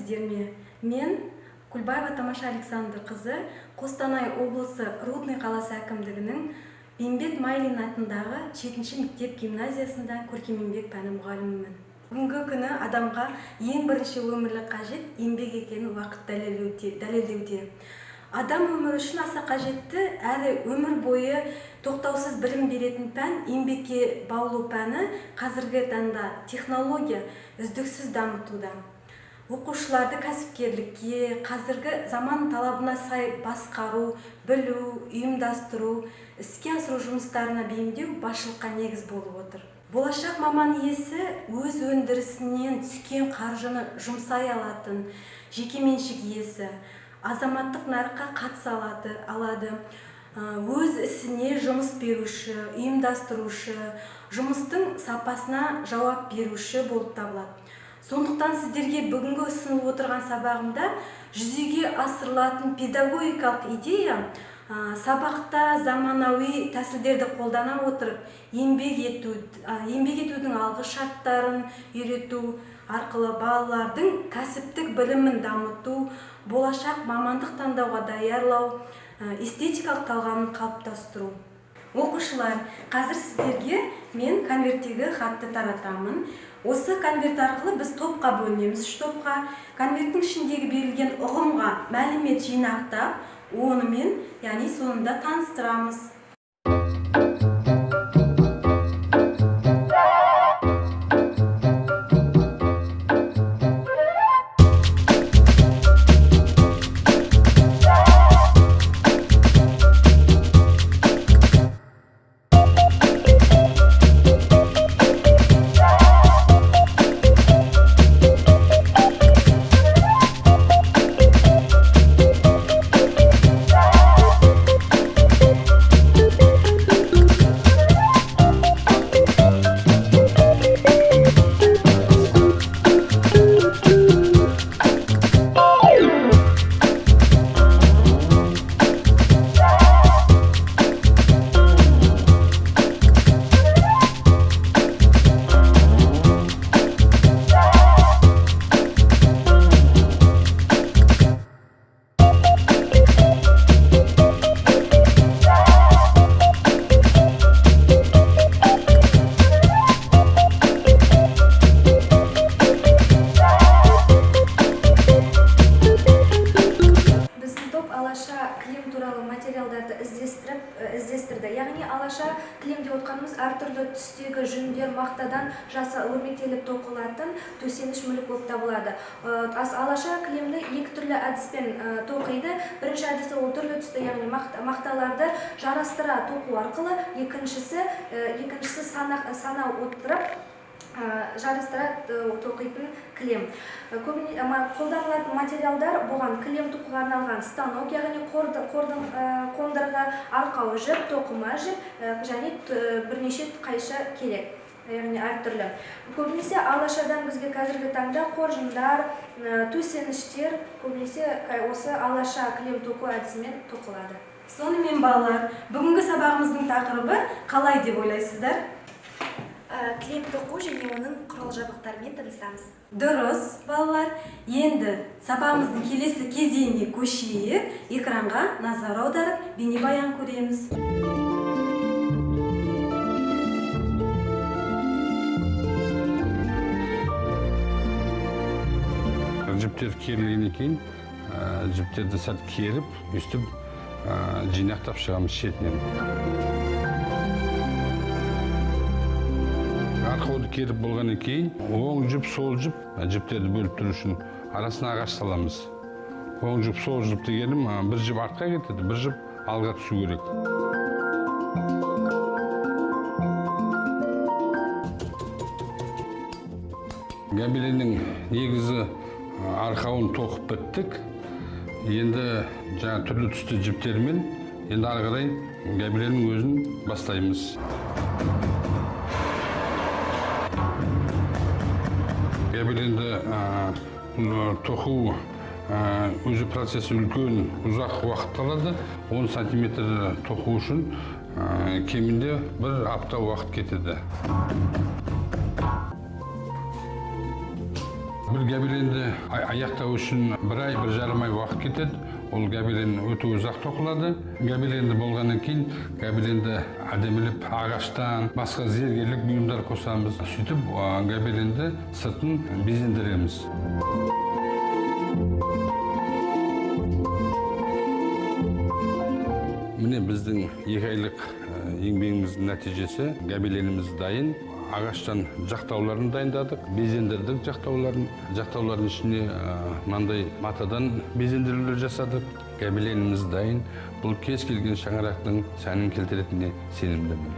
сәлеметсіздер ме? Мен Кульбаева Тамаша Александр қызы Қостанай облысы Рудный қаласы әкімдігінің Бейімбет Майлин атындағы 7-ші мектеп гимназиясында көркемеңбек пәні мұғалімімін. Бүгінгі күні адамға ең бірінші өмірлік қажет еңбек екенін уақыт дәлелдеуде. Адам өмірі үшін аса қажетті әрі өмір бойы тоқтаусыз білім беретін пән еңбекке баулу пәні қазіргі таңда технология үздіксіз дамытуда. Оқушыларды кәсіпкерлікке, қазіргі заман талабына сай басқару, білу, ұйымдастыру, іске асыру жұмыстарына бейімдеу басшылыққа негіз болып отыр. Болашақ маман иесі өз өндірісінен түскен қаржыны жұмсай алатын жекеменшік иесі, азаматтық нарыққа қатыса алады, өз ісіне жұмыс беруші, ұйымдастырушы, жұмыстың сапасына жауап беруші болып табылады. Сондықтан сіздерге бүгінгі ұсынылып отырған сабағымда жүзеге асырылатын педагогикалық идея сабақта заманауи тәсілдерді қолдана отырып еңбек етудің алғы шарттарын үйрету арқылы балалардың кәсіптік білімін дамыту, болашақ мамандық таңдауға даярлау, эстетикалық талғамын қалыптастыру. Оқушылар, қазір сіздерге мен конверттегі хатты таратамын. Осы конверт арқылы біз топқа бөлінеміз. 3 топқа конверттің ішіндегі берілген ұғымға мәлімет жинақтап, онымен, яғни соңында таныстырамыз. Кілем туралы материалдарды іздестірді. Яғни алаша кілем деп отқанымыз әртүрлі түстегі жүндер мақтадан өрнектеліп тоқылатын төсеніш мүлік болып табылады. Алаша кілемді 2 түрлі әдіспен тоқиды. Бірінші әдісі ол түрлі түсті, яғни мақталарды жарастыра тоқу арқылы, екіншісі сана отырып жарыстыра тоқитын кілем. Қолданылатын материалдар бұған кілем тоқуға арналған станок, яғни қондырғы, арқау жіп, тоқыма жіп, және бірнеше қайша керек, яғни әртүрлі. Көбінесе алашадан бізге қазіргі таңда қоржындар, төсеніштер көбінесе осы алаша кілем тоқу әдісімен тоқылады. Сонымен балалар, бүгінгі сабағымыздың тақырыбы қалай деп ойлайсыздар? Кілем тоқу және оның құрал жабдықтарымен танысамыз. Дұрыс, балалар. Енді сабағымыздың келесі кезеңіне көшейік. Экранға назар аударып, бейнебаян көреміз. Жіптер керілгеннен кейін, жіптерді сәл керіп, үстіп жинақтап шығамыз шетінен. Арқауды керіп болғаннан кейін, оң жіп, сол жіп, жіптерді бөліп тұру үшін арасына ағаш саламыз. Оң жіп, сол жіп дегенім, бір жіп артқа кетеді, бір жіп алға түсу керек. Гобеленнің негізі арқауын тоқып біттік. Енді түрлі түсті жіптермен, енді ары қарай гобеленнің өзін бастаймыз. Гобеленді тоқу өзі процесі үлкен, ұзақ уақыт алады. 10 сантиметр тоқу үшін кемінде 1 апта уақыт кетеді. Бір бір гобеленді аяқтау үшін 1 ай, 1,5 ай уақыт кетеді. Ол гобелен өте ұзақ тоқылады. Гобеленді болғаннан кейін гобеленді әдемілеп ағаштан, басқа зергерлік бұйымдар қосамыз. Сөйтіп гобеленді сыртын безендіреміз. Міне біздің 2 айлық еңбегіміздің нәтижесі. Гобеленіміз дайын. Ағаштан жақтауларын дайындадық, безендірдік жақтауларын. Жақтаулардың ішіне мынандай матадан безендірулер жасадық. Гобеленіміз дайын. Бұл кез келген шаңырақтың сәнін келтіретініне сенімдімін.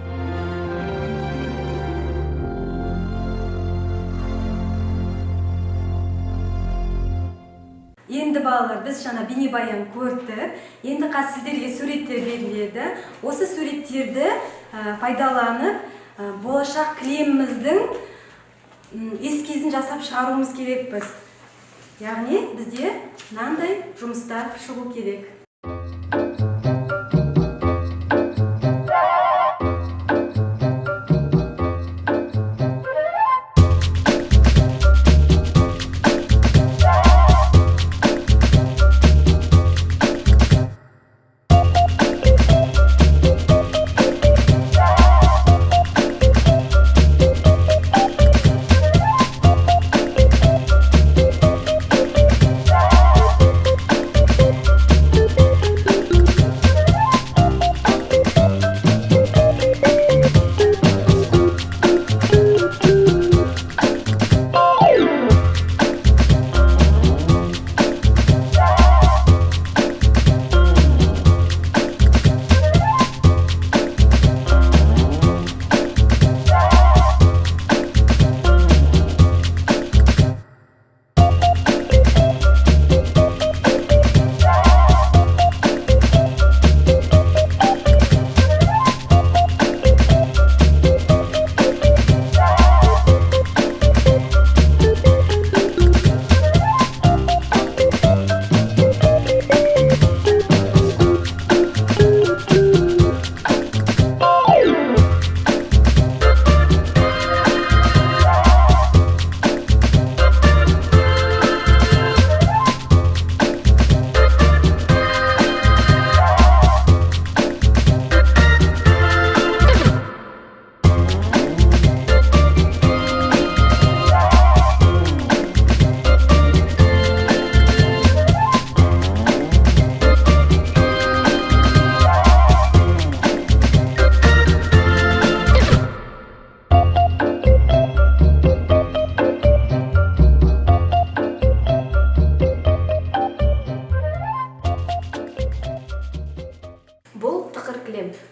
Енді балалар, біз жаңа бейнебаян көрдік. Енді қазір сіздерге суреттер беріледі. Осы суреттерді пайдаланып, болашақ кілеміміздің эскизін жасап шығаруымыз керекпіз. Яғни бізде мынандай жұмыстар шығу керек.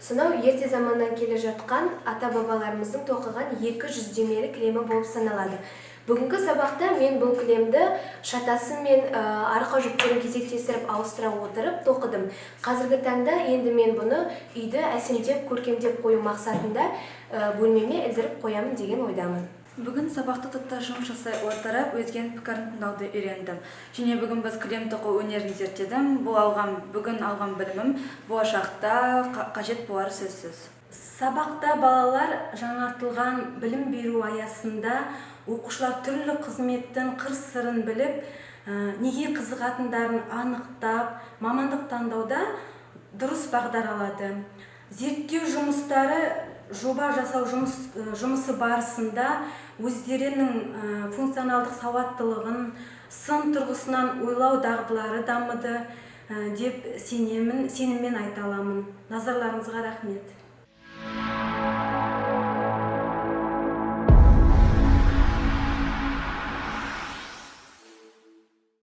Сонау ерте заманнан келе жатқан ата-бабаларымыздың тоқыған 200 жүздемелі кілемі болып саналады. Бүгінгі сабақта мен бұл кілемді шатасы мен арқа жүптерін кезектестіріп ауыстыра отырып тоқыдым. Қазіргі таңда енді мен бұны үйді әсемдеп, көркемдеп қою мақсатында бөлмеме ілдіріп қоямын деген ойдамын. Бүгін сабақты топта жұмыс жасай отырып, өзгенің пікірін тыңдауды үйрендім. Және бүгін біз кілем тоқу өнерін зерттедім. Бүгін алған білімім болашақта қажет болары сөзсіз. Сабақта балалар жаңартылған білім беру аясында оқушылар түрлі қызметтің қыр-сырын біліп, неге қызығатындарын анықтап, мамандық таңдауда дұрыс бағдар алады. Зерттеу жұмыстары жоба жасау жұмысы барысында өздерінің функционалдық сауаттылығын, сын тұрғысынан ойлау дағдылары дамыды деп сеніммен айта аламын. Назарларыңызға рахмет.